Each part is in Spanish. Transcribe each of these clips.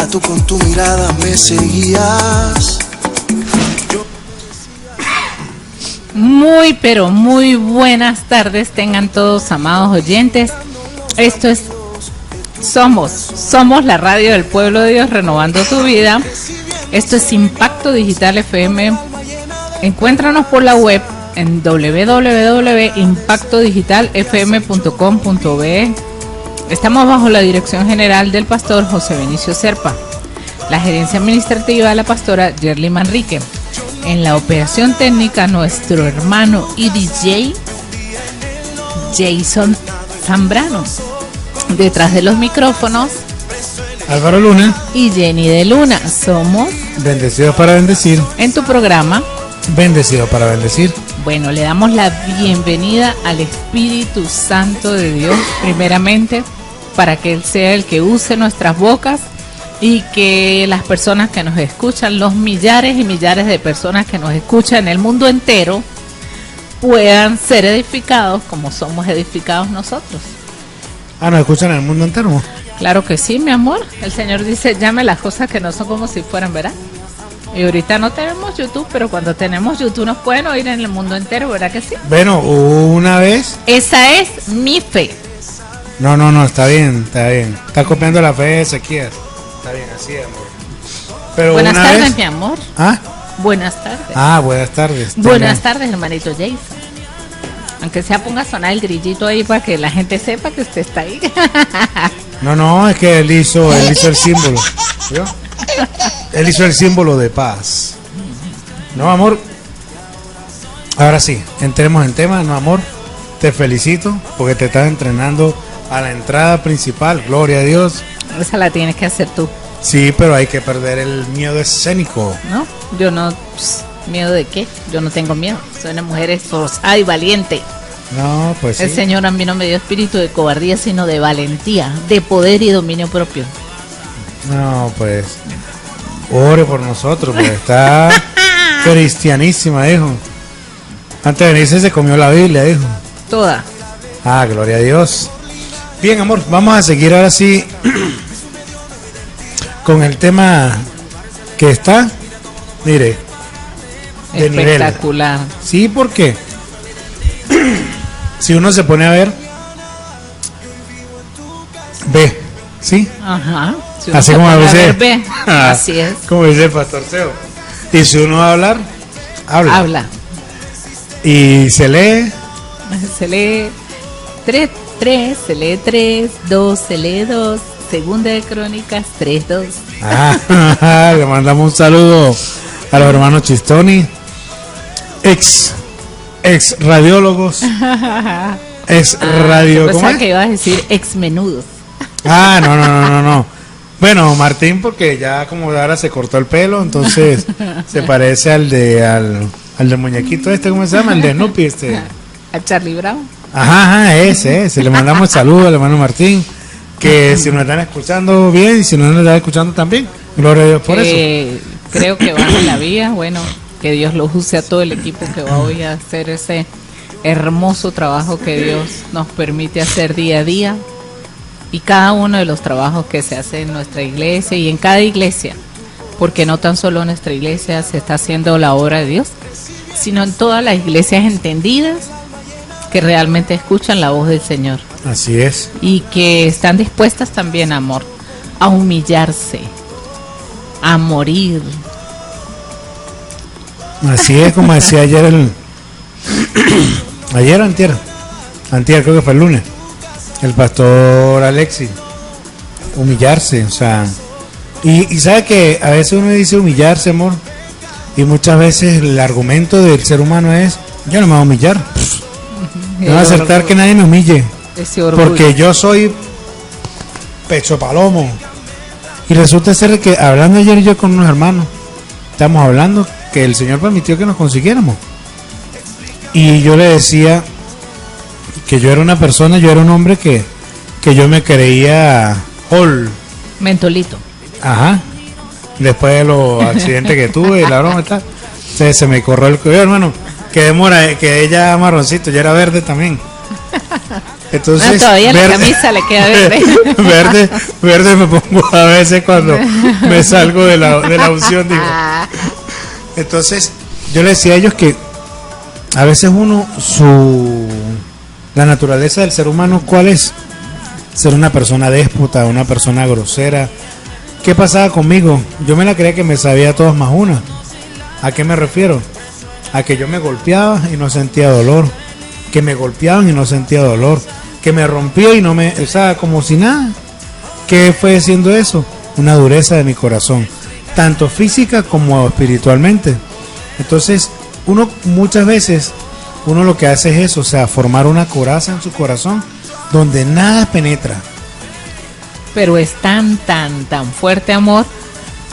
tú con tu mirada me seguías. Muy, pero muy buenas tardes tengan todos, amados oyentes. Esto es Somos la radio del pueblo de Dios, renovando tu vida. Esto es Impacto Digital FM. Encuéntranos por la web en www.impactodigitalfm.com.be. Estamos bajo la dirección general del pastor José Benicio Serpa, la gerencia administrativa de la pastora Yerly Manrique. En la operación técnica, nuestro hermano y DJ Jason Zambrano. Detrás de los micrófonos, Álvaro Luna y Jenny de Luna. Somos Bendecidos para Bendecir, en tu programa Bendecidos para Bendecir. Bueno, le damos la bienvenida al Espíritu Santo de Dios, primeramente, para que Él sea el que use nuestras bocas y que las personas que nos escuchan, los millares y millares de personas que nos escuchan en el mundo entero, puedan ser edificados como somos edificados nosotros. ¿Nos escuchan en el mundo entero? Claro que sí, mi amor. El Señor dice, llame las cosas que no son como si fueran, ¿verdad? Y ahorita no tenemos YouTube, pero cuando tenemos YouTube nos pueden oír en el mundo entero, ¿verdad que sí? Bueno, una vez... Esa es mi fe. No, está bien. Está copiando la fe de Ezequiel. Está bien, así, amor. Pero buenas una tardes, vez... mi amor. ¿Ah? Buenas tardes. Buenas tardes. Buenas tardes, hermanito Jason. Aunque sea, ponga a sonar el grillito ahí para que la gente sepa que usted está ahí. No, es que él hizo el símbolo. ¿Vio? Él hizo el símbolo de paz. No, amor. Ahora sí, entremos en tema. No, amor, te felicito porque te estás entrenando a la entrada principal. Gloria a Dios. Esa la tienes que hacer tú. Sí, pero hay que perder el miedo escénico. No, yo no. ¿Miedo de qué? Yo no tengo miedo. Soy una mujer esforzada y valiente. No, pues el Señor a mí no me dio espíritu de cobardía, sino de valentía, de poder y dominio propio. No, pues ore por nosotros, pues está cristianísima, hijo. Antes de venirse se comió la Biblia, hijo. Toda. Gloria a Dios. Bien, amor, vamos a seguir ahora sí con el tema que está, mire, de espectacular. Nivel. Sí, porque si uno se pone a ver, ve, ¿sí? Ajá. Si así como a veces, ve. Así es. Como dice el pastor Seo. Y si uno va a hablar, habla. Y se lee 3, se lee 3, 2, se lee 2, Segunda de Crónicas 3:2. Le mandamos un saludo a los hermanos Chistoni, ex radiólogos, ex radio. ¿Cómo es que ibas a decir ex menudos? No. Bueno, Martín, porque ya como ahora se cortó el pelo, entonces se parece al del muñequito ¿cómo se llama? El de Snoopy, ¿A Charlie Brown? Ese. Le mandamos saludos al hermano Martín, que si nos están escuchando bien y si no nos están escuchando también, gloria a Dios por eso. Creo que van en la vía, bueno, que Dios los use a todo el equipo que va hoy a hacer ese hermoso trabajo que Dios nos permite hacer día a día, y cada uno de los trabajos que se hace en nuestra iglesia y en cada iglesia, porque no tan solo en nuestra iglesia se está haciendo la obra de Dios, sino en todas las iglesias entendidas que realmente escuchan la voz del Señor. Así es. Y que están dispuestas también, amor, a humillarse, a morir. Así es, como decía ayer ayer o antier creo que fue el lunes, el pastor Alexis, humillarse, o sea, y sabe que a veces uno dice humillarse, amor, y muchas veces el argumento del ser humano es, yo no me voy a humillar, no voy a aceptar que nadie me humille, porque yo soy pecho palomo. Y resulta ser que hablando ayer yo con unos hermanos, estamos hablando que el Señor permitió que nos consiguiéramos, y yo le decía que yo era una persona, yo era un hombre que yo me creía mentolito. Después de los accidentes que tuve, la broma está, se me corrió el cuello, hermano, que demora, que ella marroncito, ya era verde también. Entonces, todavía la camisa le queda verde. verde me pongo a veces cuando me salgo de la unción, digo. Entonces, yo le decía a ellos que a veces la naturaleza del ser humano, ¿cuál es? Ser una persona déspota, una persona grosera. ¿Qué pasaba conmigo? Yo me la creía que me sabía todas más una. ¿A qué me refiero? A que yo me golpeaba y no sentía dolor, que me golpeaban y no sentía dolor, que me rompía y no me, o sea, como si nada. ¿Qué fue siendo eso? Una dureza de mi corazón, tanto física como espiritualmente. Entonces, uno muchas veces, uno lo que hace es eso, o sea, formar una coraza en su corazón donde nada penetra. Pero es tan fuerte, amor.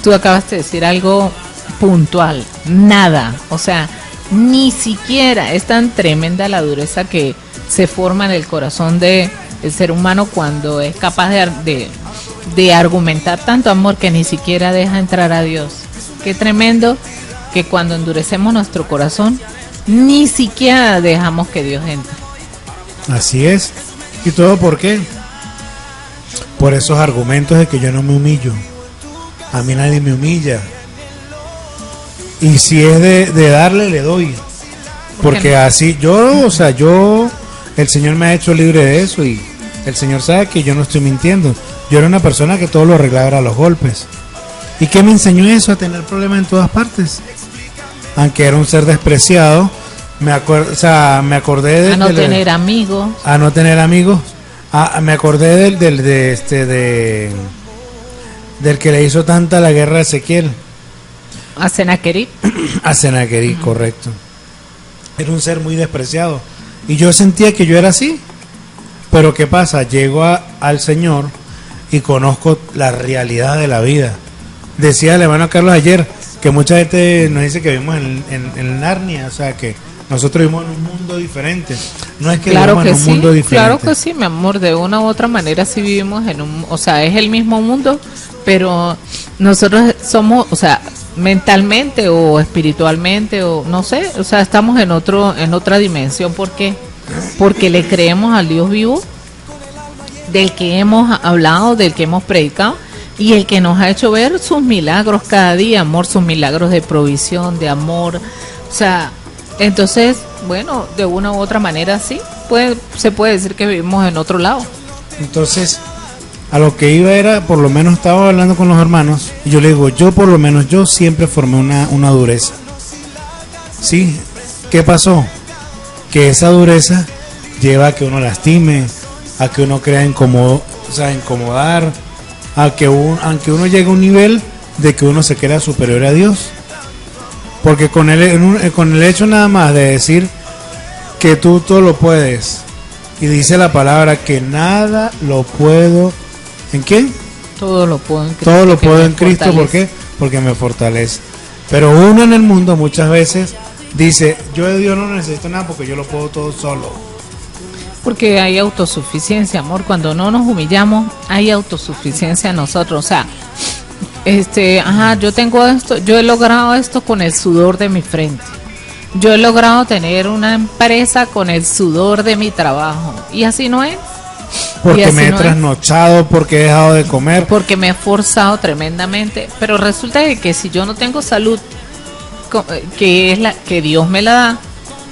Tú acabas de decir algo puntual, nada, o sea, ni siquiera. Es tan tremenda la dureza que se forma en el corazón del ser humano cuando es capaz de argumentar tanto amor que ni siquiera deja entrar a Dios. Qué tremendo que cuando endurecemos nuestro corazón ni siquiera dejamos que Dios entre. Así es. ¿Y todo por qué? Por esos argumentos de que yo no me humillo. A mí nadie me humilla. Y si es de darle, le doy. Porque así, el Señor me ha hecho libre de eso y el Señor sabe que yo no estoy mintiendo. Yo era una persona que todo lo arreglaba a los golpes. ¿Y qué me enseñó eso? A tener problemas en todas partes. Aunque era un ser despreciado, me acordé de... A no tener amigos. A no tener amigos. Me acordé del que le hizo tanta la guerra a Ezequiel. A Senaquerib. A Senaquerib, correcto. Era un ser muy despreciado. Y yo sentía que yo era así. Pero ¿qué pasa? Llego al Señor y conozco la realidad de la vida. Decía el hermano Carlos ayer que mucha gente nos dice que vivimos en Narnia, o sea que nosotros vivimos en un mundo diferente. No es que vivimos en un mundo diferente. Claro que sí, mi amor, de una u otra manera sí vivimos o sea, es el mismo mundo, pero nosotros somos, o sea, mentalmente o espiritualmente o no sé, o sea, estamos en otra dimensión. ¿Por qué? Porque le creemos al Dios vivo, del que hemos hablado, del que hemos predicado y el que nos ha hecho ver sus milagros cada día, amor, sus milagros de provisión, de amor, o sea, entonces, bueno, de una u otra manera sí, se puede decir que vivimos en otro lado. Entonces, a lo que iba era, por lo menos estaba hablando con los hermanos, y yo le digo, yo siempre formé una dureza. ¿Sí? ¿Qué pasó? Que esa dureza lleva a que uno lastime, a que uno crea incomodar, aunque uno llegue a un nivel de que uno se crea superior a Dios. Porque con el hecho nada más de decir que tú todo lo puedes, y dice la palabra que nada lo puedo, ¿en qué? Todo lo puedo en Cristo. Todo lo puedo en Cristo, ¿por qué? Porque me fortalece. Pero uno en el mundo muchas veces dice, yo de Dios no necesito nada porque yo lo puedo todo solo. Porque hay autosuficiencia, amor. Cuando no nos humillamos, hay autosuficiencia en nosotros. O sea, yo tengo esto, yo he logrado esto con el sudor de mi frente. Yo he logrado tener una empresa con el sudor de mi trabajo. Y así no es. Porque me he trasnochado, porque he dejado de comer. Porque me he esforzado tremendamente. Pero resulta que si yo no tengo salud, que es la que Dios me la da,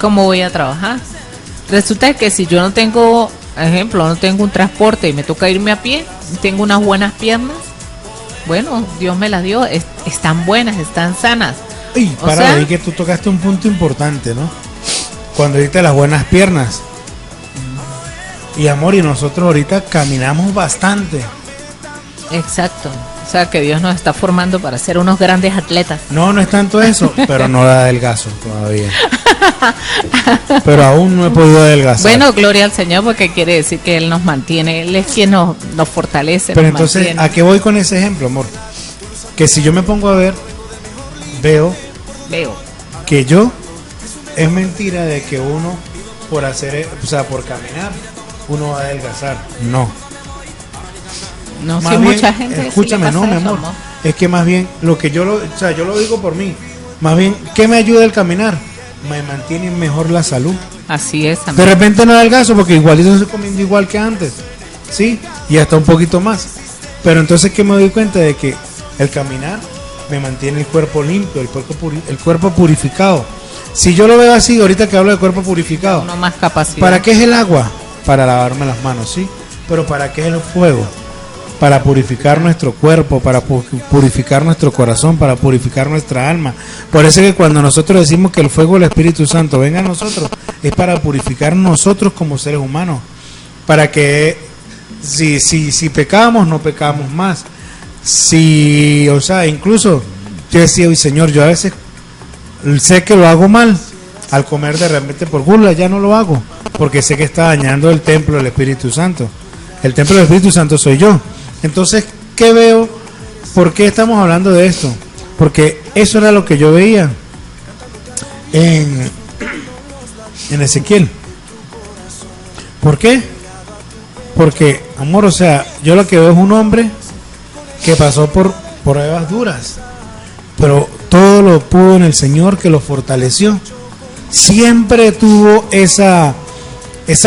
¿cómo voy a trabajar? Resulta que si yo no tengo, ejemplo, no tengo un transporte y me toca irme a pie, tengo unas buenas piernas, bueno, Dios me las dio, están buenas, están sanas. Y para ahí que tú tocaste un punto importante, ¿no? Cuando dijiste las buenas piernas. Y amor, y nosotros ahorita caminamos bastante. Exacto. O sea, que Dios nos está formando para ser unos grandes atletas. No es tanto eso, pero no da adelgazo todavía. Pero aún no he podido adelgazar. Bueno, gloria al Señor, porque quiere decir que Él nos mantiene, Él es quien nos fortalece. Pero nos entonces, mantiene. ¿a qué voy con ese ejemplo, amor? Que si yo me pongo a ver, veo que es mentira de que uno por caminar, uno va a adelgazar. No, si mucha gente. Escúchame, no, mi amor. Es que más bien, yo lo digo por mí. Más bien, ¿qué me ayuda el caminar? me mantienen mejor la salud. Así es, De amén. repente no adelgazo porque igualito estoy comiendo igual que antes, sí, y hasta un poquito más. Pero entonces que me doy cuenta de que el caminar me mantiene el cuerpo limpio, el cuerpo purificado. Si yo lo veo así, ahorita que hablo de cuerpo purificado, Uno más capacidad. ¿para qué es el agua? Para lavarme las manos, sí. Pero ¿para qué es el fuego? Para purificar nuestro cuerpo, para purificar nuestro corazón, para purificar nuestra alma. Por eso es que cuando nosotros decimos que el fuego del Espíritu Santo venga a nosotros, es para purificar nosotros como seres humanos. Para que si pecamos, no pecamos más. Si, o sea, incluso yo decía, "Uy, Señor, yo a veces sé que lo hago mal, al comer de repente por gula, ya no lo hago, porque sé que está dañando el templo del Espíritu Santo. El templo del Espíritu Santo soy yo. Entonces, ¿qué veo? ¿Por qué estamos hablando de esto? Porque eso era lo que yo veía en Ezequiel. ¿Por qué? Porque, amor, o sea, yo lo que veo es un hombre que pasó por pruebas duras, pero todo lo pudo en el Señor que lo fortaleció. Siempre tuvo esa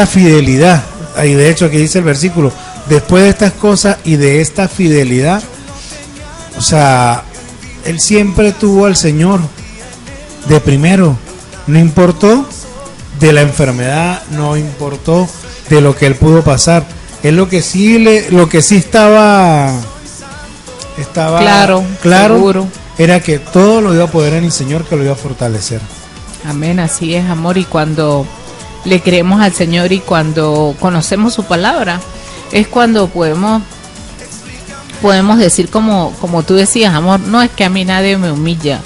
fidelidad. Y de hecho aquí dice el versículo, después de estas cosas y de esta fidelidad, o sea, él siempre tuvo al Señor de primero. No importó de la enfermedad, no importó de lo que él pudo pasar. Es lo que sí estaba claro, seguro. Era que todo lo iba a poder en el Señor, que lo iba a fortalecer. Amén, así es, amor. Y cuando le creemos al Señor y cuando conocemos su palabra, es cuando podemos decir como tú decías, amor, no es que a mí nadie me humilla,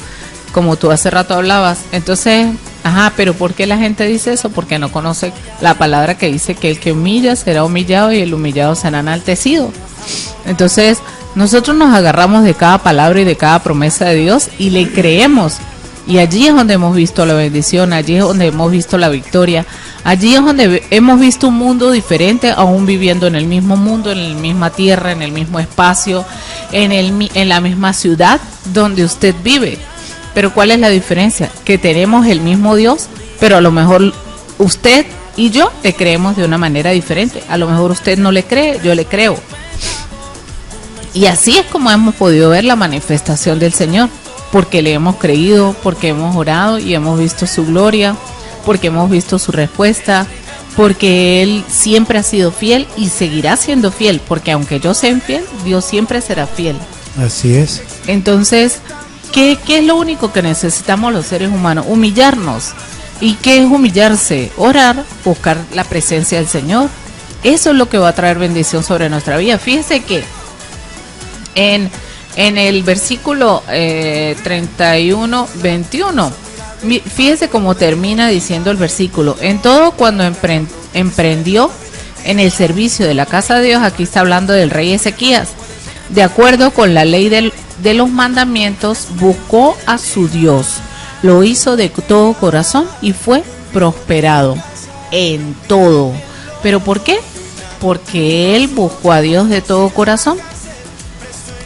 como tú hace rato hablabas. Entonces, pero ¿por qué la gente dice eso? Porque no conoce la palabra que dice que el que humilla será humillado y el humillado será enaltecido. Entonces, nosotros nos agarramos de cada palabra y de cada promesa de Dios y le creemos. Y allí es donde hemos visto la bendición, allí es donde hemos visto la victoria, allí es donde hemos visto un mundo diferente, aún viviendo en el mismo mundo, en la misma tierra, en el mismo espacio, en la misma ciudad donde usted vive. Pero ¿cuál es la diferencia? Que tenemos el mismo Dios, pero a lo mejor usted y yo le creemos de una manera diferente. A lo mejor usted no le cree, yo le creo. Y así es como hemos podido ver la manifestación del Señor. Porque le hemos creído, porque hemos orado y hemos visto su gloria, porque hemos visto su respuesta, porque Él siempre ha sido fiel y seguirá siendo fiel, porque aunque yo sea infiel, Dios siempre será fiel. Así es. Entonces, ¿qué es lo único que necesitamos los seres humanos? Humillarnos. ¿Y qué es humillarse? Orar, buscar la presencia del Señor. Eso es lo que va a traer bendición sobre nuestra vida. Fíjese que en el versículo 31, 21, fíjese cómo termina diciendo el versículo. En todo, cuando emprendió en el servicio de la casa de Dios, aquí está hablando del rey Ezequías, de acuerdo con la ley de los mandamientos, buscó a su Dios, lo hizo de todo corazón y fue prosperado en todo. ¿Pero por qué? Porque él buscó a Dios de todo corazón.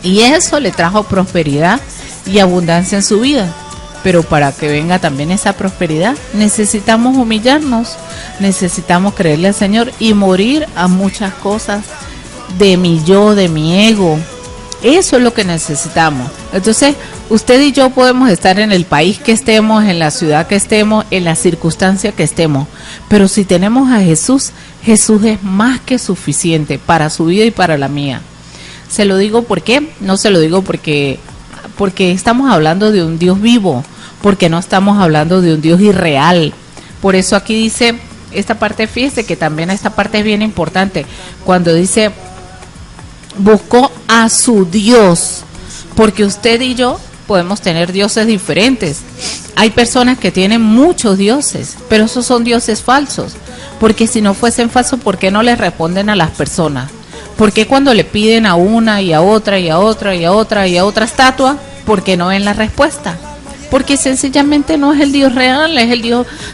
Y eso le trajo prosperidad y abundancia en su vida. Pero para que venga también esa prosperidad, necesitamos humillarnos, necesitamos creerle al Señor y morir a muchas cosas de mi yo, de mi ego. Eso es lo que necesitamos. Entonces, usted y yo podemos estar en el país que estemos, en la ciudad que estemos, en la circunstancia que estemos. Pero si tenemos a Jesús, Jesús es más que suficiente para su vida y para la mía. Se lo digo ¿por qué? No se lo digo porque estamos hablando de un Dios vivo, porque no estamos hablando de un Dios irreal. Por eso aquí dice esta parte, fíjese que también esta parte es bien importante, cuando dice buscó a su Dios, porque usted y yo podemos tener dioses diferentes. Hay personas que tienen muchos dioses, pero esos son dioses falsos, porque si no fuesen falsos, ¿por qué no les responden a las personas? ¿Por qué cuando le piden a una y a otra y a otra y a otra y a otra estatua, por qué no ven la respuesta? Porque sencillamente no es el Dios real,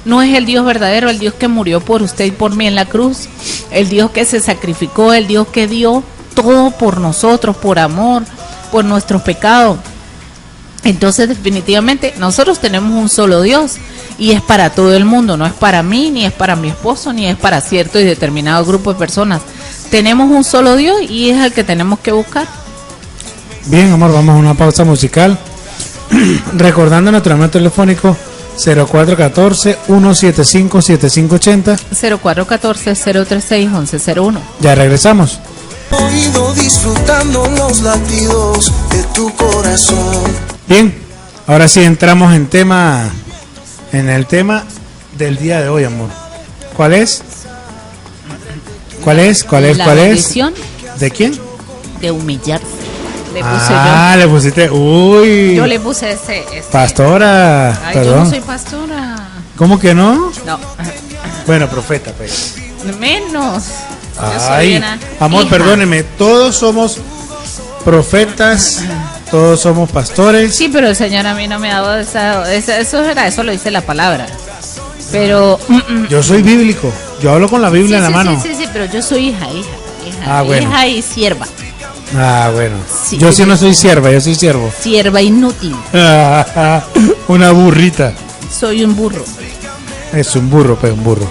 no es el Dios verdadero, el Dios que murió por usted y por mí en la cruz, el Dios que se sacrificó, el Dios que dio todo por nosotros, por amor, por nuestros pecados. Entonces definitivamente nosotros tenemos un solo Dios y es para todo el mundo, no es para mí, ni es para mi esposo, ni es para cierto y determinado grupo de personas. Tenemos un solo Dios y es el que tenemos que buscar. Bien, amor, vamos a una pausa musical. Recordando nuestro número telefónico 0414-175-7580. 0414-036-1101. Ya regresamos. Oído disfrutando los latidos de tu corazón. Bien, ahora sí entramos en el tema del día de hoy, amor. ¿Cuál es? ¿Cuál es? La bendición ¿De quién? de humillarse. Le puse Le pusiste. Uy. yo le puse ese. Pastora. Ay, perdón. yo no soy pastora. ¿Cómo que no? No. Bueno, profeta, pues. Menos. Yo soy Ay, una amor, hija. perdóneme. Todos somos profetas. Todos somos pastores. Sí, pero el Señor a mí no me ha dado eso lo dice la palabra. Pero Yo soy bíblico. Yo hablo con la Biblia en la mano. Sí, pero yo soy hija, Bueno. hija y sierva. Bueno. Sí. Yo sí no soy sierva, yo soy siervo. Sierva inútil. Una burrita. Soy un burro. Es un burro, pues un burro.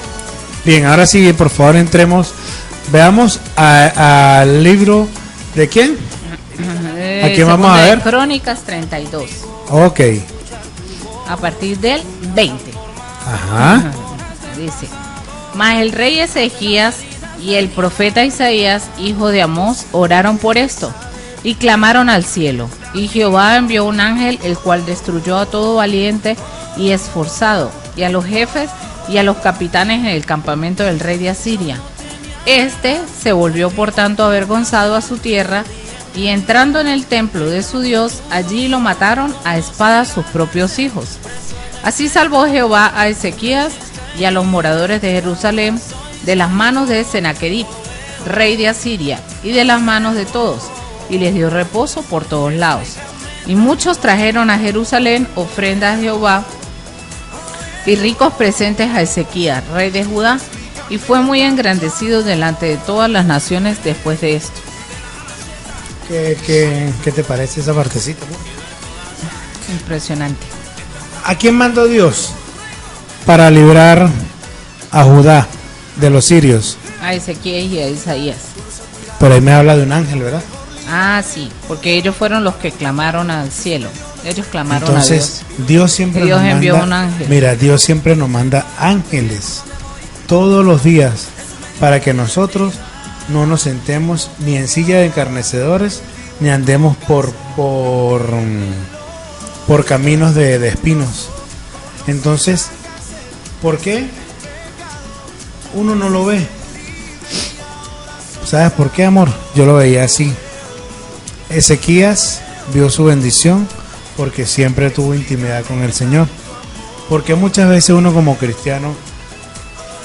Bien, ahora sí, por favor, entremos. Veamos al libro de quién. ¿A quién vamos a ver? Crónicas 32. Ok. A partir del 20. Ajá. Dice: Mas el rey Ezequías y el profeta Isaías, hijo de Amós, oraron por esto y clamaron al cielo. Y Jehová envió un ángel, el cual destruyó a todo valiente y esforzado, y a los jefes y a los capitanes en el campamento del rey de Asiria. Este se volvió por tanto avergonzado a su tierra, y entrando en el templo de su Dios, allí lo mataron a espada sus propios hijos. Así salvó Jehová a Ezequías y a los moradores de Jerusalén de las manos de Senaquerib, rey de Asiria, y de las manos de todos, y les dio reposo por todos lados. Y muchos trajeron a Jerusalén ofrendas a Jehová y ricos presentes a Ezequías, rey de Judá, y fue muy engrandecido delante de todas las naciones después de esto. ¿Qué te parece esa partecita, amor? Impresionante. ¿A quién mandó Dios para librar a Judá de los sirios? A Ezequías y a Isaías. Pero ahí me habla de un ángel, ¿verdad? Ah, sí, porque ellos fueron los que clamaron al cielo. Ellos clamaron Entonces, a Dios. Dios siempre Dios nos envió manda, un ángel. Mira, Dios siempre nos manda ángeles todos los días para que nosotros no nos sentemos ni en silla de encarnecedores ni andemos por caminos de espinos. Entonces, ¿por qué uno no lo ve? ¿Sabes por qué, amor? Yo lo veía así. Ezequías vio su bendición porque siempre tuvo intimidad con el Señor. Porque muchas veces uno como cristiano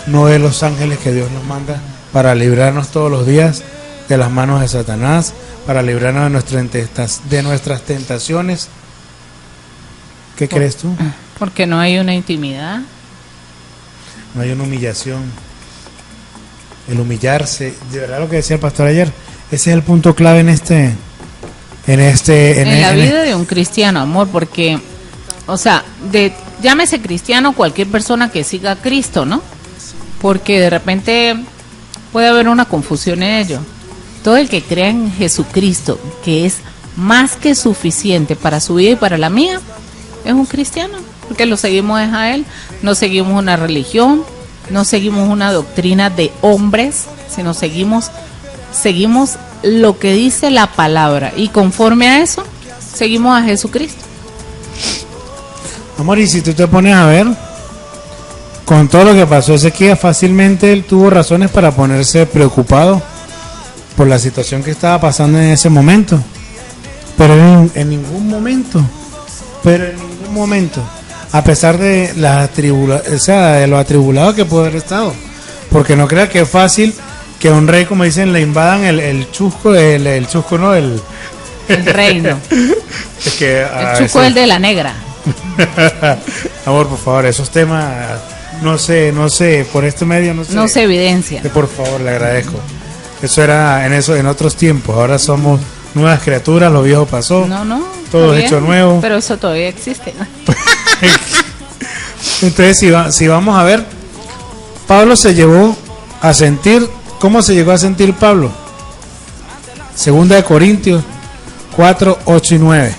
no ve los ángeles que Dios nos manda para librarnos todos los días de las manos de Satanás, para librarnos de nuestras tentaciones. ¿Qué crees tú? Porque no hay una intimidad. No hay una humillación. El humillarse, de verdad lo que decía el pastor ayer, ese es el punto clave en la vida de un cristiano, amor, porque, o sea, llámese cristiano cualquier persona que siga a Cristo, ¿no? Porque de repente puede haber una confusión en ello. Todo el que crea en Jesucristo, que es más que suficiente para su vida y para la mía, es un cristiano, porque lo seguimos a Él, no seguimos una religión, no seguimos una doctrina de hombres, sino seguimos lo que dice la palabra, y conforme a eso, seguimos a Jesucristo. Amor, y si tú te pones a ver, con todo lo que pasó Ezequías, fácilmente él tuvo razones para ponerse preocupado por la situación que estaba pasando en ese momento. Pero en ningún momento, a pesar de de lo atribulado que pudo haber estado, porque no crea que es fácil que un rey, como dicen, le invadan el chusco, el chusco, no, el reino. Es que, el chusco es el de la negra. Amor, por favor, esos temas, no sé, por este medio no se evidencia. Por favor, le agradezco. Eso era en otros tiempos, ahora somos nuevas criaturas, lo viejo pasó, No, todo está hecho bien, nuevo. pero eso todavía existe. Entonces, si vamos a ver, Pablo se llevó a sentir, ¿cómo se llegó a sentir Pablo? Segunda de Corintios 4, 8 y 9.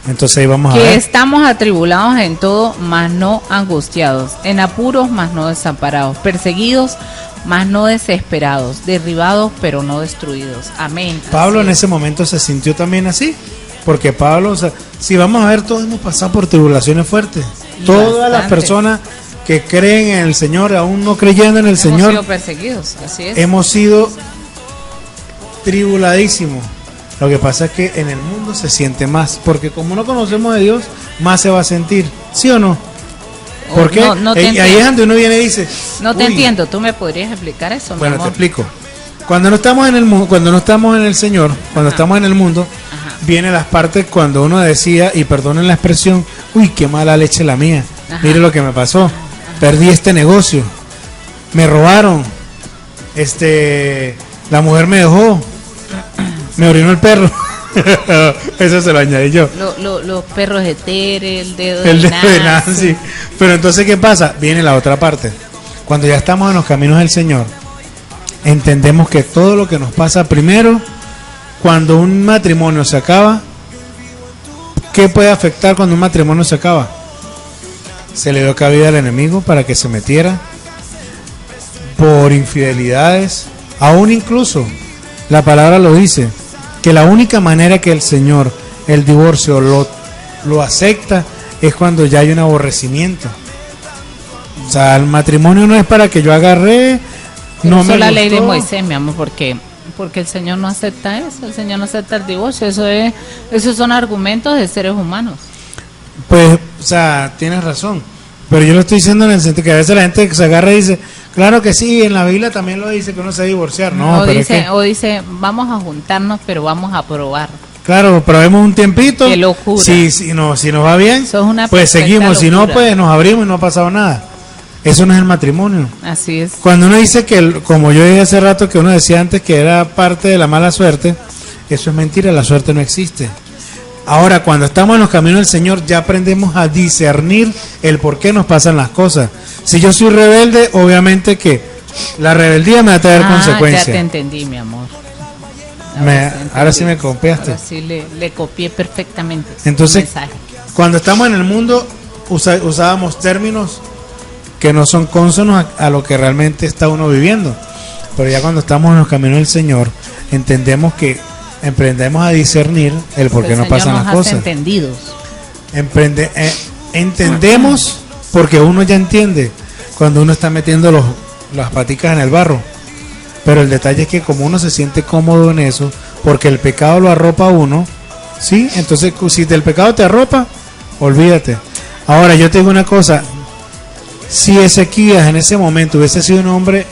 Entonces ahí vamos a Que ver. estamos atribulados en todo, mas no angustiados, en apuros, mas no desamparados, perseguidos, mas no desesperados, derribados, pero no destruidos. Amén. Pablo Así en es. ese momento se sintió también así, porque Pablo, o sea, si vamos a ver, todos hemos pasado por tribulaciones fuertes. Y Todas las bastante. personas que creen en el Señor, aún no creyendo en el Hemos Señor, sido perseguidos, así es. hemos sido tribuladísimos. Lo que pasa es que en el mundo se siente más, porque como no conocemos de Dios, más se va a sentir, ¿sí o no? ¿Por qué? No te Y ahí es entiendo. donde uno viene y dice, No te "Uy". entiendo, ¿tú me podrías explicar eso, mi Bueno, te amor? explico. Cuando no estamos en el cuando no estamos en el Señor, cuando Ajá. estamos en el mundo, Ajá. vienen las partes cuando uno decía, y perdonen la expresión, uy, qué mala leche la mía. Ajá. Mire lo que me pasó. Perdí este negocio. Me robaron. La mujer me dejó. Me orinó el perro. Eso se lo añadí yo. Los perros de Tere, el dedo El de de Nancy. Nancy. Pero entonces, ¿qué pasa? Viene la otra parte. Cuando ya estamos en los caminos del Señor, entendemos que todo lo que nos pasa primero, cuando un matrimonio se acaba, ¿qué puede afectar cuando un matrimonio se acaba? Se le dio cabida al enemigo para que se metiera por infidelidades, aún incluso la palabra lo dice, que la única manera que el Señor el divorcio lo acepta es cuando ya hay un aborrecimiento. O sea, el matrimonio no es para que yo agarré, no Eso me es la ley de gustó. Moisés, mi amor, porque el Señor no acepta eso, el Señor no acepta el divorcio, esos son argumentos de seres humanos. Pues, o sea, tienes razón. Pero yo lo estoy diciendo en el sentido que a veces la gente se agarra y dice, claro que sí, en la Biblia también lo dice que uno se debe divorciar. No, pero es que, o dice, vamos a juntarnos, pero vamos a probar. claro, probemos un tiempito. Qué locura. Si nos va bien, Eso es una pues perfecta seguimos. Si no, locura. pues nos abrimos y no ha pasado nada. Eso no es el matrimonio. Así es. Cuando uno dice que, como yo dije hace rato, que uno decía antes que era parte de la mala suerte, eso es mentira, la suerte no existe. Ahora, cuando estamos en los caminos del Señor, ya aprendemos a discernir el por qué nos pasan las cosas. Si yo soy rebelde, obviamente que la rebeldía me va a traer Ya te consecuencias. entendí, mi amor. Ahora sí me copiaste. Ahora sí le copié perfectamente. Entonces, tu mensaje. cuando estamos en el mundo, usábamos términos que no son cónsonos a lo que realmente está uno viviendo. Pero ya cuando estamos en los caminos del Señor, entendemos que emprendemos a discernir el por qué El nos Señor pasan nos las hace cosas. entendidos. Entendemos porque uno ya entiende cuando uno está metiendo las paticas en el barro. Pero el detalle es que como uno se siente cómodo en eso, porque el pecado lo arropa a uno, ¿sí? Entonces, si el pecado te arropa, olvídate. Ahora, yo te digo una cosa, si Ezequías en ese momento hubiese sido un hombre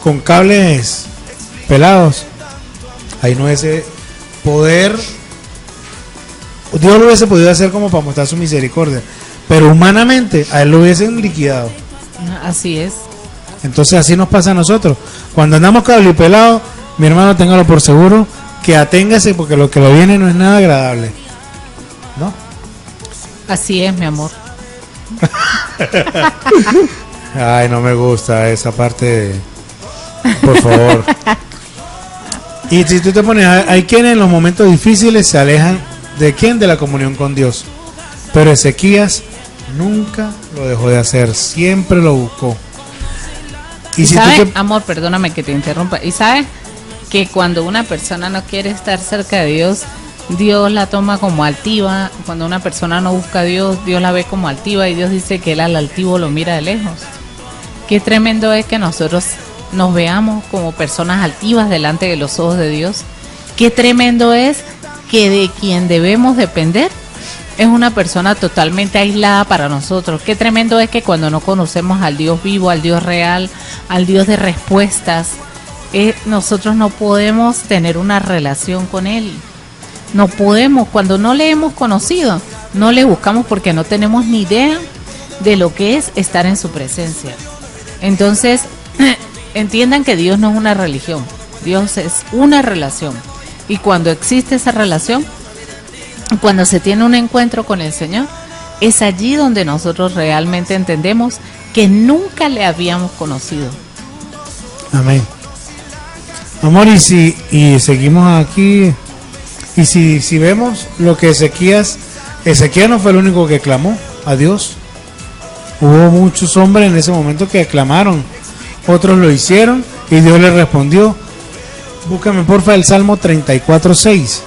con cables pelados, ahí no hubiese poder, Dios lo hubiese podido hacer como para mostrar su misericordia, pero humanamente a él lo hubiesen liquidado. Así es. Entonces así nos pasa a nosotros. Cuando andamos cable y pelado, mi hermano, téngalo por seguro, que aténgase porque lo que le viene no es nada agradable, ¿no? Así es, mi amor. Ay, no me gusta esa parte, por favor. Y si tú te pones, hay quienes en los momentos difíciles se alejan de quién, de la comunión con Dios. Pero Ezequías nunca lo dejó de hacer, siempre lo buscó. Y si sabes, tú te... amor, perdóname que te interrumpa. Y sabes que cuando una persona no quiere estar cerca de Dios, Dios la toma como altiva. Cuando una persona no busca a Dios, Dios la ve como altiva y Dios dice que él al altivo lo mira de lejos. Qué tremendo es que nosotros nos veamos como personas altivas delante de los ojos de Dios. Qué tremendo es que de quien debemos depender es una persona totalmente aislada para nosotros. Qué tremendo es que cuando no conocemos al Dios vivo, al Dios real, al Dios de respuestas, nosotros no podemos tener una relación con Él. No podemos, cuando no le hemos conocido, no le buscamos porque no tenemos ni idea de lo que es estar en su presencia. Entonces, entiendan que Dios no es una religión. Dios es una relación. Y cuando existe esa relación, cuando se tiene un encuentro con el Señor, es allí donde nosotros realmente entendemos que nunca le habíamos conocido. Amén. Amor, y seguimos aquí, y si vemos lo que Ezequías no fue el único que clamó a Dios. Hubo muchos hombres en ese momento que clamaron, otros lo hicieron y Dios les respondió. Búscame porfa el Salmo 34:6.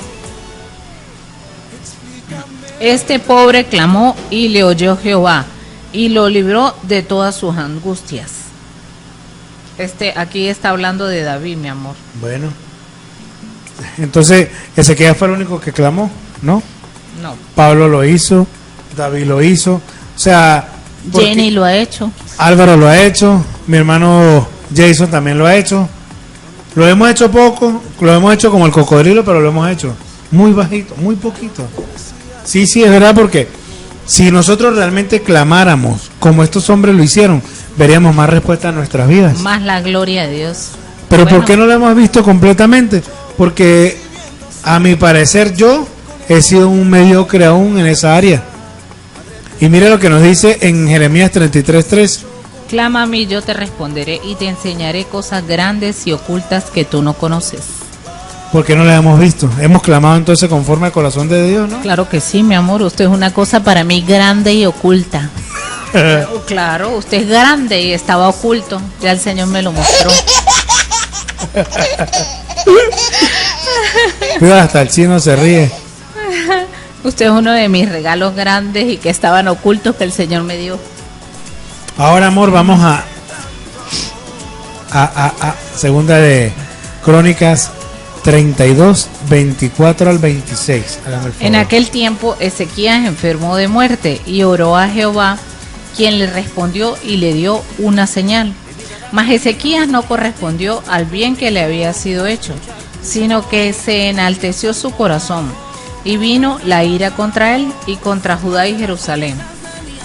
Este pobre clamó y le oyó Jehová y lo libró de todas sus angustias. Aquí está hablando de David, mi amor. Bueno, entonces Ezequías fue el único que clamó, ¿no? No. Pablo lo hizo, David lo hizo, o sea, Jenny lo ha hecho, Álvaro lo ha hecho, mi hermano Jason también lo ha hecho. Lo hemos hecho poco, lo hemos hecho como el cocodrilo, pero lo hemos hecho muy bajito, muy poquito. Sí, es verdad, porque si nosotros realmente clamáramos como estos hombres lo hicieron, veríamos más respuesta en nuestras vidas. más la gloria de Dios. Pero Bueno, ¿por qué no lo hemos visto completamente? Porque a mi parecer yo he sido un mediocre aún en esa área. Y mire lo que nos dice en Jeremías 33:3. clama a mí, yo te responderé y te enseñaré cosas grandes y ocultas que tú no conoces. ¿Por qué no la hemos visto? Hemos clamado entonces conforme al corazón de Dios, ¿no? Claro que sí, mi amor, usted es una cosa para mí grande y oculta. Claro, usted es grande y estaba oculto, ya el Señor me lo mostró. Cuidado, hasta el chino se ríe. Usted es uno de mis regalos grandes y que estaban ocultos que el Señor me dio. Ahora, amor, vamos a segunda de Crónicas 32, 24 al 26. Hágame el favor. En aquel tiempo Ezequías enfermó de muerte y oró a Jehová, quien le respondió y le dio una señal. Mas Ezequías no correspondió al bien que le había sido hecho, sino que se enalteció su corazón, y vino la ira contra él y contra Judá y Jerusalén.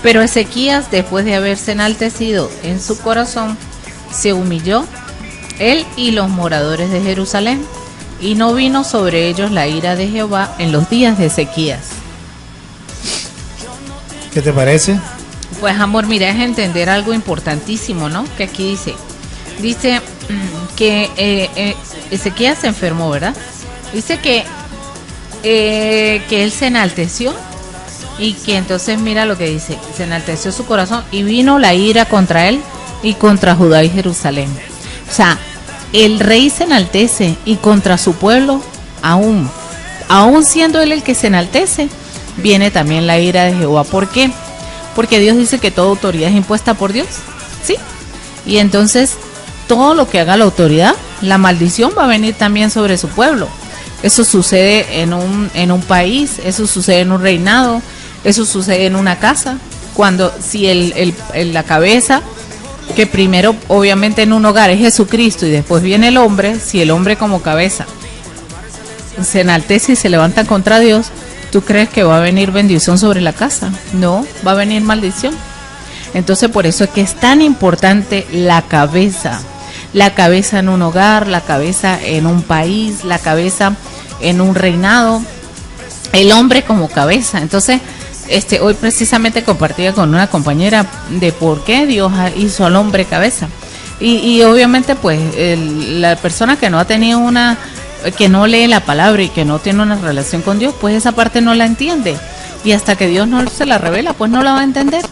Pero Ezequías, después de haberse enaltecido en su corazón, se humilló, él y los moradores de Jerusalén, y no vino sobre ellos la ira de Jehová en los días de Ezequías. ¿Qué te parece? Pues amor, mira, es entender algo importantísimo, ¿no? Que aquí dice que Ezequías se enfermó, ¿verdad? Dice que él se enalteció y que entonces mira lo que dice, se enalteció su corazón y vino la ira contra él y contra Judá y Jerusalén. O sea, el rey se enaltece y contra su pueblo aún siendo él el que se enaltece, viene también la ira de Jehová. ¿Por qué? Porque Dios dice que toda autoridad es impuesta por Dios, ¿sí? Y entonces todo lo que haga la autoridad, la maldición va a venir también sobre su pueblo. Eso sucede en un país, eso sucede en un reinado, eso sucede en una casa. Cuando si la cabeza, que primero obviamente en un hogar es Jesucristo y después viene el hombre, si el hombre como cabeza se enaltece y se levanta contra Dios, ¿tú crees que va a venir bendición sobre la casa? No, va a venir maldición. Entonces por eso es que es tan importante la cabeza en un hogar, la cabeza en un país, la cabeza en un reinado, el hombre como cabeza. Entonces hoy precisamente compartía con una compañera de por qué Dios hizo al hombre cabeza. Y obviamente pues la persona que no ha tenido que no lee la palabra y que no tiene una relación con Dios, pues esa parte no la entiende. Y hasta que Dios no se la revela, pues no la va a entender.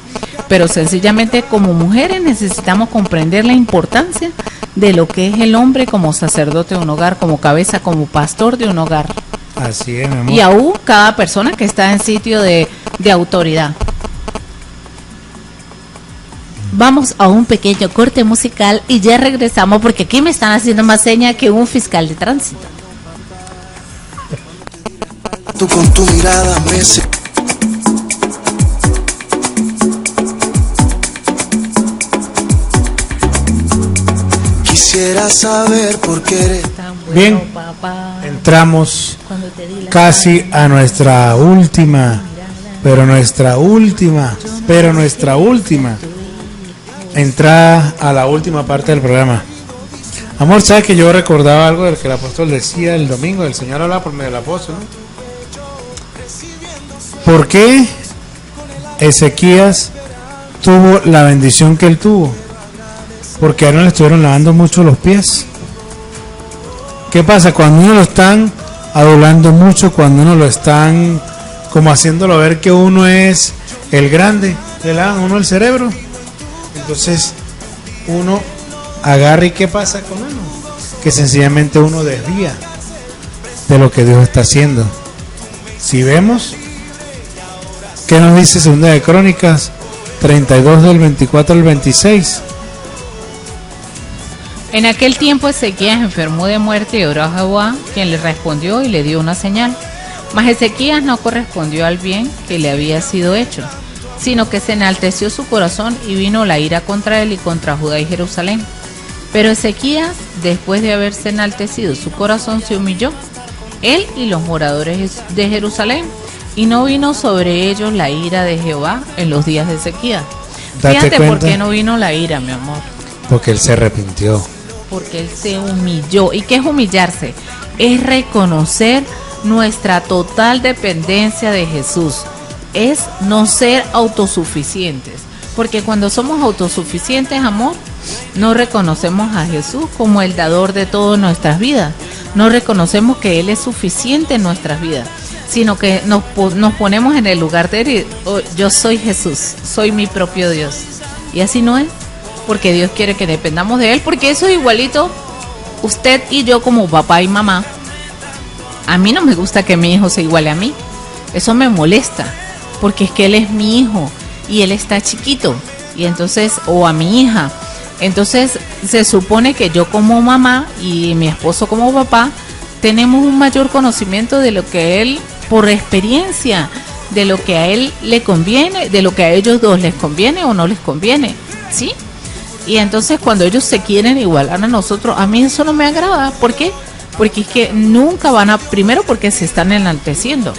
Pero sencillamente como mujeres necesitamos comprender la importancia de lo que es el hombre como sacerdote de un hogar, como cabeza, como pastor de un hogar. Así es, mi amor. Y aún cada persona que está en sitio de autoridad. Vamos a un pequeño corte musical y ya regresamos porque aquí me están haciendo más señas que un fiscal de tránsito. Tú con tu mirada me quisiera saber por qué eres tan bueno, bien, papá. Entramos Cuando te di la casi a nuestra última entrada a la última parte del programa. Amor, ¿sabes que yo recordaba algo del que el apóstol decía el domingo? El Señor hablaba por medio del apóstol, ¿no? ¿Por qué Ezequías tuvo la bendición que él tuvo? Porque a él no le estuvieron lavando mucho los pies. ¿Qué pasa? Cuando uno lo están adulando mucho, cuando uno lo están como haciéndolo ver que uno es el grande, le lavan uno el cerebro. Entonces uno agarra, y ¿qué pasa con uno? Que sencillamente uno desvía de lo que Dios está haciendo. Si vemos, ¿qué nos dice Segunda de Crónicas 32 del 24 al 26? En aquel tiempo Ezequías enfermó de muerte y oró a Jehová, quien le respondió y le dio una señal. Mas Ezequías no correspondió al bien que le había sido hecho, sino que se enalteció su corazón y vino la ira contra él y contra Judá y Jerusalén. Pero Ezequías, después de haberse enaltecido su corazón, se humilló, él y los moradores de Jerusalén, y no vino sobre ellos la ira de Jehová en los días de Ezequías. Fíjate por qué no vino la ira, mi amor. Porque él se arrepintió. Porque él se humilló. ¿Y qué es humillarse? Es reconocer nuestra total dependencia de Jesús. Es no ser autosuficientes. Porque cuando somos autosuficientes, amor, no reconocemos a Jesús como el dador de todas nuestras vidas. No reconocemos que Él es suficiente en nuestras vidas, sino que nos ponemos en el lugar de Él. Oh, yo soy Jesús, soy mi propio Dios. Y así no es, porque Dios quiere que dependamos de Él, porque eso es igualito usted y yo como papá y mamá. A mí no me gusta que mi hijo se iguale a mí. Eso me molesta, porque es que él es mi hijo y él está chiquito. Y entonces, o a mi hija. Entonces, se supone que yo como mamá y mi esposo como papá tenemos un mayor conocimiento de lo que él, por experiencia, de lo que a él le conviene, de lo que a ellos dos les conviene o no les conviene, ¿sí? Y entonces cuando ellos se quieren igualar a nosotros, a mí eso no me agrada. ¿Por qué? Porque es que nunca van a, primero porque se están enalteciendo,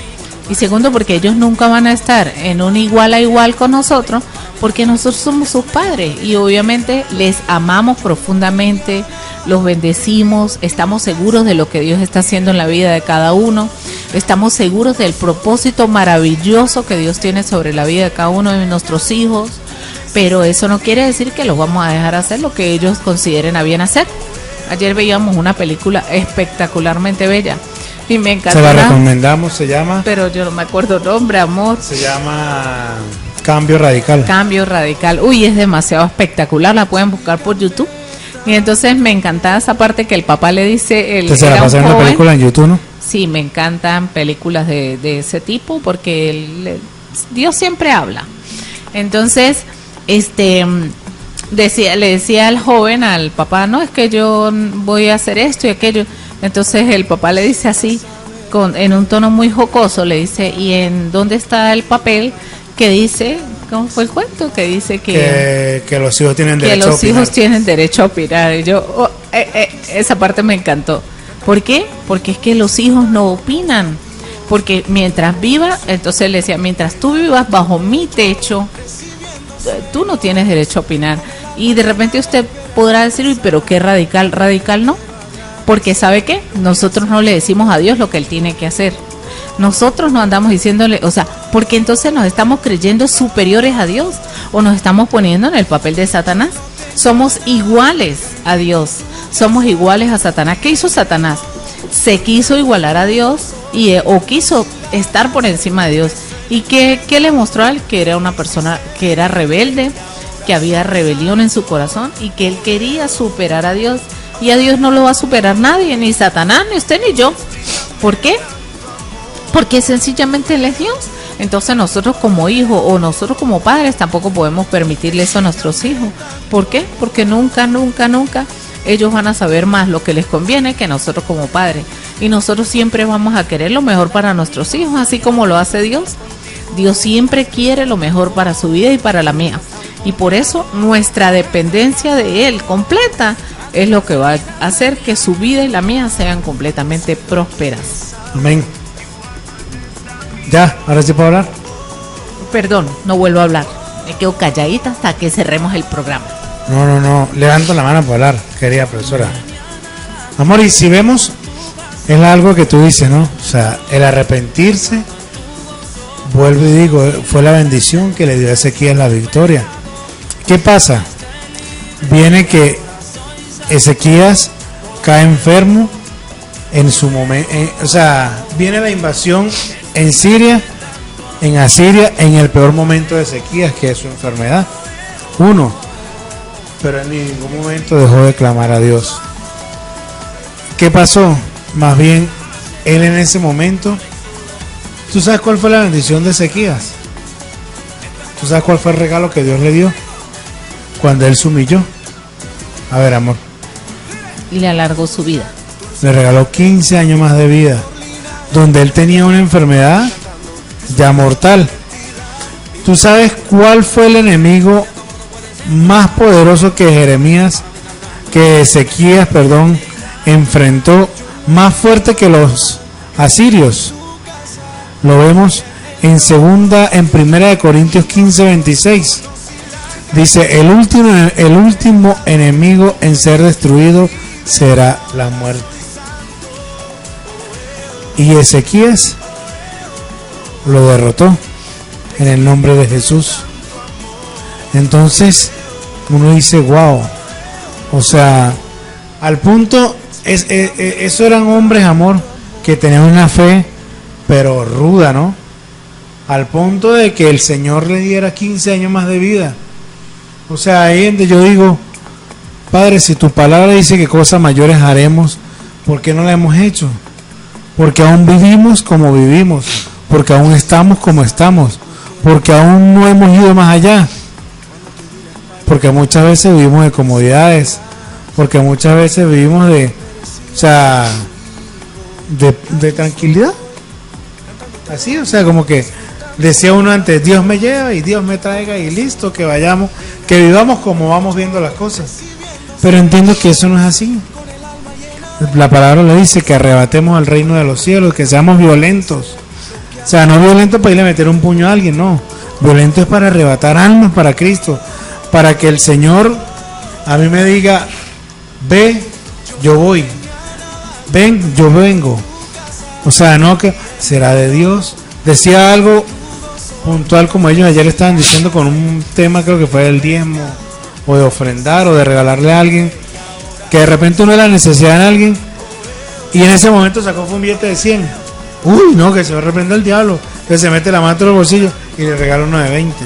y segundo porque ellos nunca van a estar en un igual a igual con nosotros, porque nosotros somos sus padres y obviamente les amamos profundamente, los bendecimos, estamos seguros de lo que Dios está haciendo en la vida de cada uno, estamos seguros del propósito maravilloso que Dios tiene sobre la vida de cada uno de nuestros hijos, pero eso no quiere decir que los vamos a dejar hacer lo que ellos consideren a bien hacer. Ayer veíamos una película espectacularmente bella y me encantó. Se la recomendamos, se llama... Pero yo no me acuerdo el nombre, amor. Se llama Cambio Radical. Cambio Radical. Uy, es demasiado espectacular, la pueden buscar por YouTube. Y entonces me encantaba esa parte que el papá le dice... ¿Se la pasaron una película en YouTube, no? Sí, me encantan películas de ese tipo porque Dios siempre habla. Entonces, le decía al joven, al papá, no, es que yo voy a hacer esto y aquello. Entonces el papá le dice así, en un tono muy jocoso, le dice, ¿y en dónde está el papel que dice, cómo fue el cuento? Que dice que los hijos tienen derecho a opinar. Que los hijos tienen derecho a opinar. Y yo, esa parte me encantó. ¿Por qué? Porque es que los hijos no opinan. Porque mientras viva, entonces le decía, mientras tú vivas bajo mi techo, tú no tienes derecho a opinar. Y de repente usted podrá decir, uy, pero qué radical. Radical no, porque ¿sabe qué? Nosotros no le decimos a Dios lo que Él tiene que hacer. Nosotros no andamos diciéndole, o sea, porque entonces nos estamos creyendo superiores a Dios o nos estamos poniendo en el papel de Satanás. Somos iguales a Dios, somos iguales a Satanás. ¿Qué hizo Satanás? Se quiso igualar a Dios o quiso estar por encima de Dios. ¿Y qué le mostró a él? Que era una persona que era rebelde, que había rebelión en su corazón y que él quería superar a Dios. Y a Dios no lo va a superar nadie, ni Satanás, ni usted, ni yo. ¿Por qué? Porque sencillamente Él es Dios. Entonces nosotros como hijos o nosotros como padres tampoco podemos permitirle eso a nuestros hijos. ¿Por qué? Porque nunca ellos van a saber más lo que les conviene que nosotros como padres. Y nosotros siempre vamos a querer lo mejor para nuestros hijos, así como lo hace Dios. Dios siempre quiere lo mejor para su vida y para la mía. Y por eso nuestra dependencia de Él completa es lo que va a hacer que su vida y la mía sean completamente prósperas. Amén. Ya, ahora sí puedo hablar. Perdón, no vuelvo a hablar. Me quedo calladita hasta que cerremos el programa. No. Levanto la mano para hablar, querida profesora. Amor, y si vemos, es algo que tú dices, ¿no? O sea, el arrepentirse, vuelvo y digo, fue la bendición que le dio a Ezequías la victoria. ¿Qué pasa? Viene que Ezequías cae enfermo en su momento, o sea, viene la invasión en Siria, en Asiria, en el peor momento de Ezequías, que es su enfermedad. Uno, pero en ningún momento dejó de clamar a Dios. ¿Qué pasó? Más bien, él en ese momento, ¿tú sabes cuál fue la bendición de Ezequías? ¿Tú sabes cuál fue el regalo que Dios le dio? Cuando él se humilló. A ver, amor. Y le alargó su vida. Le regaló 15 años más de vida, donde él tenía una enfermedad ya mortal. ¿Tú sabes cuál fue el enemigo más poderoso que Ezequías, enfrentó, más fuerte que los asirios? Lo vemos en primera de Corintios 15:26. Dice, el último enemigo en ser destruido será la muerte. Y Ezequías lo derrotó en el nombre de Jesús. Entonces uno dice, wow, o sea, al punto, eso eran hombres, amor, que tenían una fe, pero ruda, ¿no? Al punto de que el Señor le diera 15 años más de vida. O sea, ahí donde yo digo, Padre, si tu palabra dice que cosas mayores haremos, ¿por qué no la hemos hecho? Porque aún vivimos como vivimos, porque aún estamos como estamos, porque aún no hemos ido más allá, porque muchas veces vivimos de comodidades, porque muchas veces vivimos de tranquilidad, así, o sea, como que decía uno antes, Dios me lleva y Dios me traiga y listo, que vayamos, que vivamos como vamos viendo las cosas. Pero entiendo que eso no es así. La palabra le dice que arrebatemos al reino de los cielos, que seamos violentos. O sea, no violentos para irle a meter un puño a alguien, no. Violento es para arrebatar almas para Cristo, para que el Señor a mí me diga, ve, yo voy, ven, yo vengo. O sea, no que será de Dios. Decía algo puntual como ellos ayer estaban diciendo con un tema, creo que fue del diezmo, o de ofrendar, o de regalarle a alguien, que de repente uno ve la necesidad en alguien, y en ese momento sacó un billete de 100. Uy, no, que se va a reprender el diablo, que se mete la mano en el bolsillo y le regala uno de 20.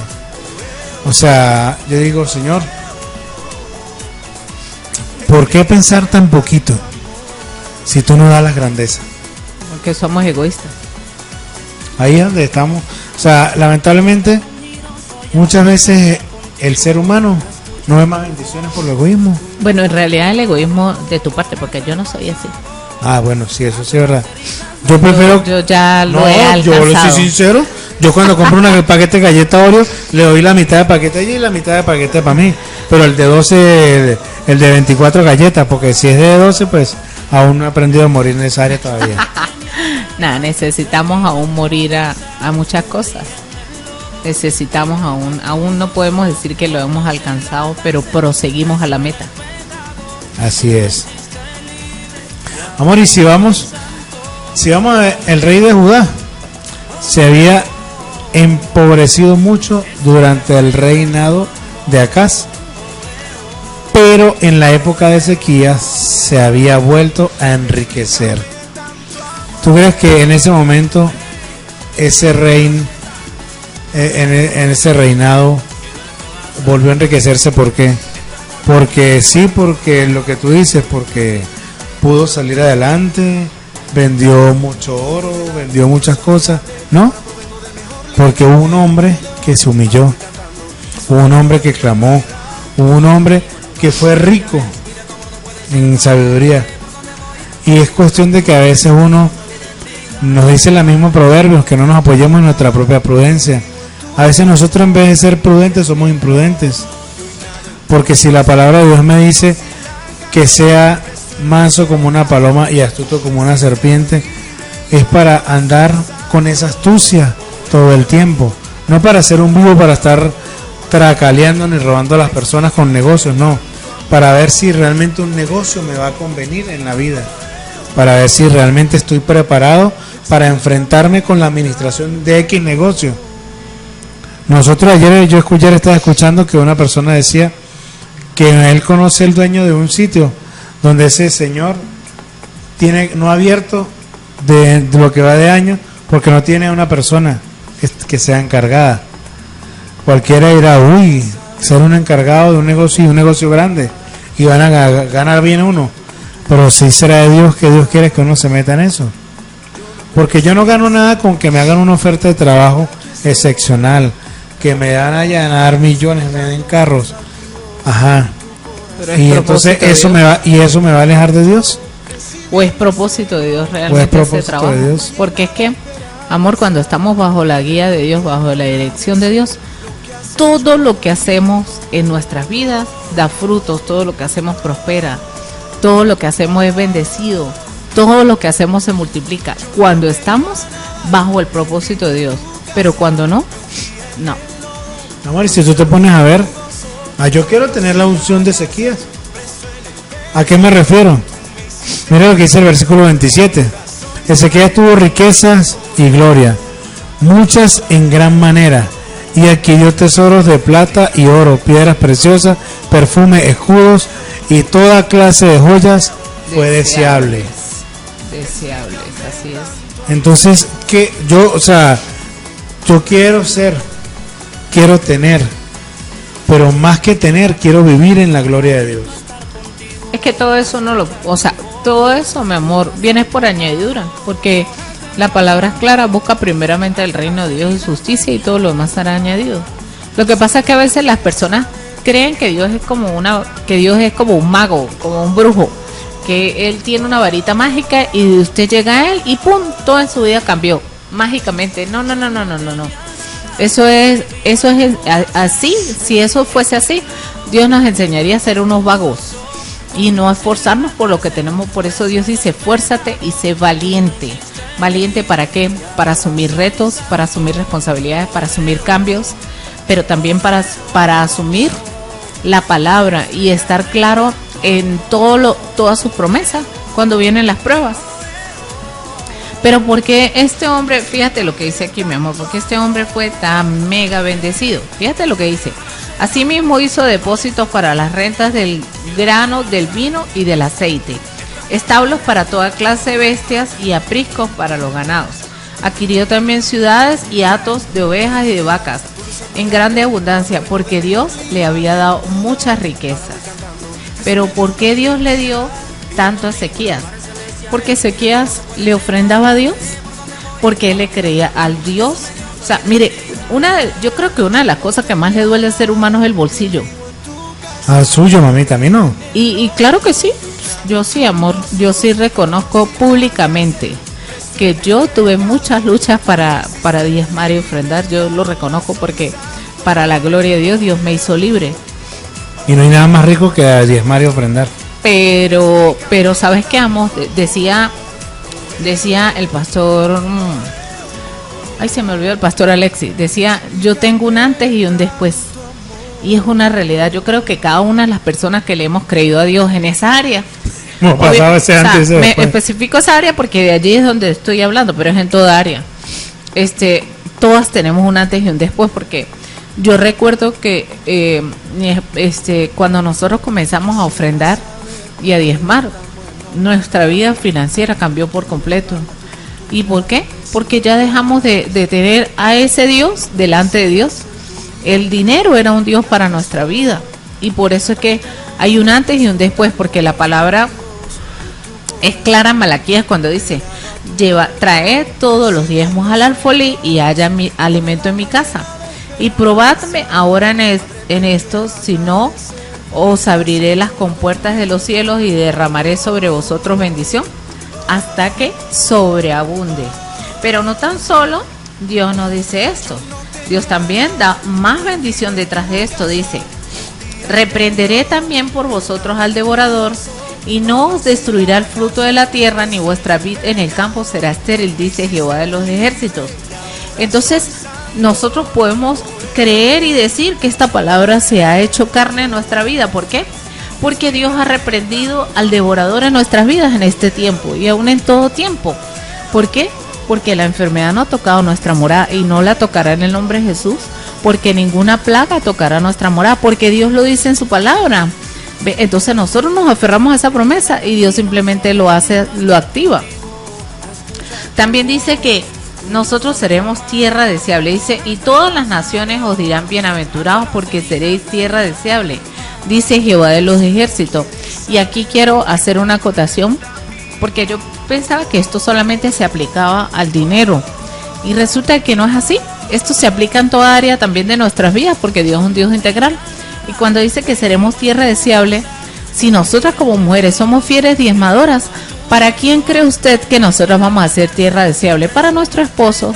O sea, yo digo, Señor, ¿por qué pensar tan poquito si tú no das las grandezas? Porque somos egoístas. Ahí es donde estamos. O sea, lamentablemente, muchas veces el ser humano no ve más bendiciones por el egoísmo. Bueno, en realidad el egoísmo de tu parte, porque yo no soy así. Ah, bueno, sí, eso sí es verdad. Yo prefiero... Yo ya lo he alcanzado. Yo le soy sincero. Yo cuando compro un paquete de galleta Oreo, le doy la mitad de paquete allí y la mitad de paquete para mí. Pero el de 12, el de 24 galletas, porque si es de 12, pues aún no he aprendido a morir en esa área todavía. Nada, necesitamos aún morir a muchas cosas. Necesitamos aún no podemos decir que lo hemos alcanzado, pero proseguimos a la meta. Así es. Amor, y si vamos el rey de Judá se había empobrecido mucho durante el reinado de Acaz, pero en la época de Ezequías se había vuelto a enriquecer. ¿Tú crees que en ese momento ese rey en ese reinado volvió a enriquecerse? ¿Por qué? Porque sí, porque lo que tú dices, porque pudo salir adelante, vendió mucho oro, vendió muchas cosas, ¿no? Porque hubo un hombre que se humilló, hubo un hombre que clamó, hubo un hombre que fue rico en sabiduría. Y es cuestión de que a veces uno nos dice la misma Proverbios, que no nos apoyemos en nuestra propia prudencia. A veces nosotros en vez de ser prudentes somos imprudentes, porque si la palabra de Dios me dice que sea manso como una paloma y astuto como una serpiente, es para andar con esa astucia todo el tiempo, no para ser un vivo, para estar tracaleando ni robando a las personas con negocios, no, para ver si realmente un negocio me va a convenir en la vida, para ver si realmente estoy preparado para enfrentarme con la administración de X negocio. Nosotros ayer estaba escuchando que una persona decía que él conoce el dueño de un sitio donde ese señor no ha abierto de lo que va de año porque no tiene una persona que sea encargada. Cualquiera dirá, uy, ser un encargado de un negocio y un negocio grande y van a ganar bien uno, pero si será de Dios que Dios quiere que uno se meta en eso, porque yo no gano nada con que me hagan una oferta de trabajo excepcional, que me dan a llenar millones, me den carros, ajá, y entonces eso me va a alejar de Dios. ¿O es propósito de Dios realmente ese trabajo? De Dios. Porque es que, amor, cuando estamos bajo la guía de Dios, bajo la dirección de Dios, todo lo que hacemos en nuestras vidas da frutos, todo lo que hacemos prospera, todo lo que hacemos es bendecido, todo lo que hacemos se multiplica cuando estamos bajo el propósito de Dios, pero cuando no. Amor, y si tú te pones a ver, yo quiero tener la unción de Ezequías. ¿A qué me refiero? Mira lo que dice el versículo 27. Ezequías tuvo riquezas y gloria, muchas en gran manera, y adquirió tesoros de plata y oro, piedras preciosas, perfumes, escudos y toda clase de joyas. Fue deseable. Deseables, así es. Entonces, que yo quiero tener, pero más que tener, quiero vivir en la gloria de Dios. Es que todo eso todo eso, mi amor, viene por añadidura, porque la palabra es clara: busca primeramente el reino de Dios y justicia y todo lo demás será añadido. Lo que pasa es que a veces las personas creen que Dios es como un mago, como un brujo, que él tiene una varita mágica y usted llega a él y pum, todo en su vida cambió mágicamente. No. Eso es así. Si eso fuese así, Dios nos enseñaría a ser unos vagos y no a esforzarnos por lo que tenemos. Por eso Dios dice: esfuérzate y sé valiente. ¿Valiente para qué? Para asumir retos, para asumir responsabilidades, para asumir cambios, pero también para asumir la palabra y estar claro en todas sus promesas cuando vienen las pruebas. Pero porque este hombre, fíjate lo que dice aquí, mi amor, porque este hombre fue tan mega bendecido. Fíjate lo que dice: asimismo hizo depósitos para las rentas del grano, del vino y del aceite, establos para toda clase de bestias y apriscos para los ganados. Adquirió también ciudades y hatos de ovejas y de vacas en grande abundancia, porque Dios le había dado muchas riquezas. Pero ¿por qué Dios le dio tanto a Ezequías? Porque Ezequías le ofrendaba a Dios, porque él le creía al Dios. O sea, mire, yo creo que una de las cosas que más le duele al ser humano es el bolsillo. Al suyo, mamita, a mí no. Y claro que sí, yo sí, amor, yo sí reconozco públicamente que yo tuve muchas luchas para diezmar y ofrendar. Yo lo reconozco porque para la gloria de Dios, Dios me hizo libre. Y no hay nada más rico que diezmar y ofrendar. Pero ¿sabes qué, amor? Decía el pastor, se me olvidó, el pastor Alexis, decía: yo tengo un antes y un después. Y es una realidad. Yo creo que cada una de las personas que le hemos creído a Dios en esa área, no pasaba ese antes, me especifico esa área porque de allí es donde estoy hablando, pero es en toda área. Todas tenemos un antes y un después, porque yo recuerdo que cuando nosotros comenzamos a ofrendar y a diezmar, nuestra vida financiera cambió por completo. ¿Y por qué? Porque ya dejamos de tener a ese Dios delante de Dios. El dinero era un Dios para nuestra vida, y por eso es que hay un antes y un después, porque la palabra es clara en Malaquías cuando dice: traed todos los diezmos al alfolí y haya alimento en mi casa, y probadme ahora en esto, si no, os abriré las compuertas de los cielos y derramaré sobre vosotros bendición hasta que sobreabunde. Pero no tan solo Dios nos dice esto, Dios también da más bendición detrás de esto. Dice: reprenderé también por vosotros al devorador, y no os destruirá el fruto de la tierra, ni vuestra vid en el campo será estéril, dice Jehová de los ejércitos. Entonces, nosotros podemos creer y decir que esta palabra se ha hecho carne en nuestra vida. ¿Por qué? porque Dios ha reprendido al devorador en nuestras vidas en este tiempo y aún en todo tiempo. ¿Por qué? Porque la enfermedad no ha tocado nuestra morada y no la tocará en el nombre de Jesús, porque ninguna plaga tocará nuestra morada, porque Dios lo dice en su palabra. Entonces nosotros nos aferramos a esa promesa y Dios simplemente lo hace, lo activa. También dice que nosotros seremos tierra deseable, dice, y todas las naciones os dirán bienaventurados porque seréis tierra deseable, dice Jehová de los ejércitos. Y aquí quiero hacer una acotación, porque yo pensaba que esto solamente se aplicaba al dinero, y resulta que no es así. Esto se aplica en toda área también de nuestras vidas, porque Dios es un Dios integral. Y cuando dice que seremos tierra deseable, si nosotras como mujeres somos fieles diezmadoras, ¿para quién cree usted que nosotros vamos a ser tierra deseable? Para nuestro esposo.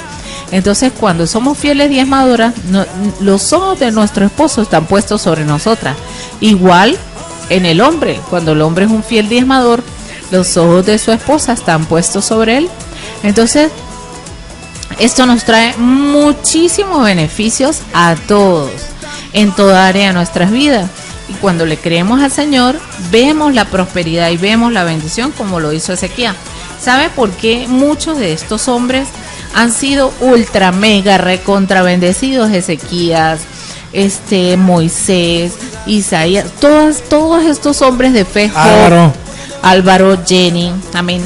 Entonces, cuando somos fieles diezmadoras, los ojos de nuestro esposo están puestos sobre nosotras. Igual en el hombre, cuando el hombre es un fiel diezmador, los ojos de su esposa están puestos sobre él. Entonces, esto nos trae muchísimos beneficios a todos, en toda área de nuestras vidas. Y cuando le creemos al Señor, vemos la prosperidad y vemos la bendición como lo hizo Ezequías. ¿Sabe por qué muchos de estos hombres han sido ultra mega recontra bendecidos? Ezequías, Moisés, Isaías, todos estos hombres de fe, Álvaro, Jenny, amén.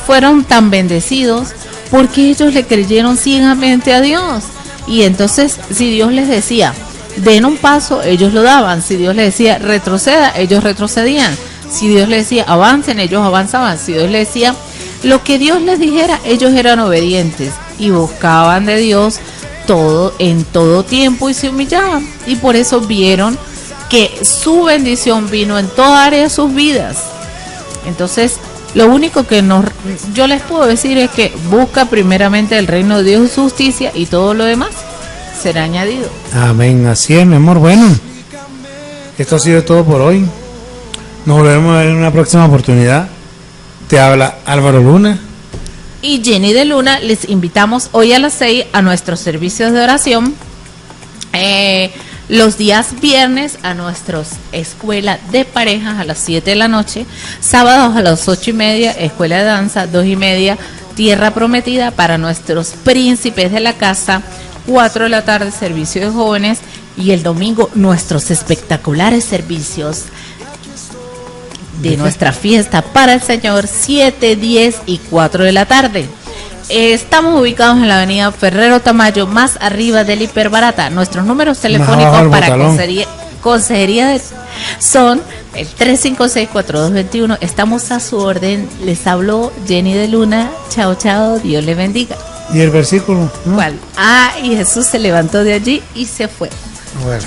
Fueron tan bendecidos porque ellos le creyeron ciegamente a Dios. Y entonces, si Dios les decía, den un paso, ellos lo daban. Si Dios les decía, retroceda, ellos retrocedían. Si Dios les decía, avancen, ellos avanzaban. Si Dios les decía, lo que Dios les dijera, ellos eran obedientes y buscaban de Dios todo en todo tiempo y se humillaban. Y por eso vieron que su bendición vino en toda área de sus vidas. Entonces, lo único que yo les puedo decir es que busca primeramente el reino de Dios y su justicia, y todo lo demás será añadido. Amén, así es, mi amor. Bueno, esto ha sido todo por hoy. Nos volvemos a ver en una próxima oportunidad. Te habla Álvaro Luna y Jenny de Luna. Les invitamos hoy a las 6 a nuestros servicios de oración. Los días viernes a nuestros escuela de parejas a las 7 de la noche, sábados a las 8:30, escuela de danza 2:30, tierra prometida para nuestros príncipes de la casa, 4 de la tarde, servicio de jóvenes, y el domingo nuestros espectaculares servicios de nuestra fiesta para el Señor, 7, 10 y 4 de la tarde. Estamos ubicados en la avenida Ferrero Tamayo, más arriba del Hiperbarata. Nuestros números telefónicos para consejería son el 356-4221. Estamos a su orden. Les habló Jenny de Luna. Chao, chao. Dios le bendiga. ¿Y el versículo? ¿No? ¿Cuál? Y Jesús se levantó de allí y se fue. Bueno.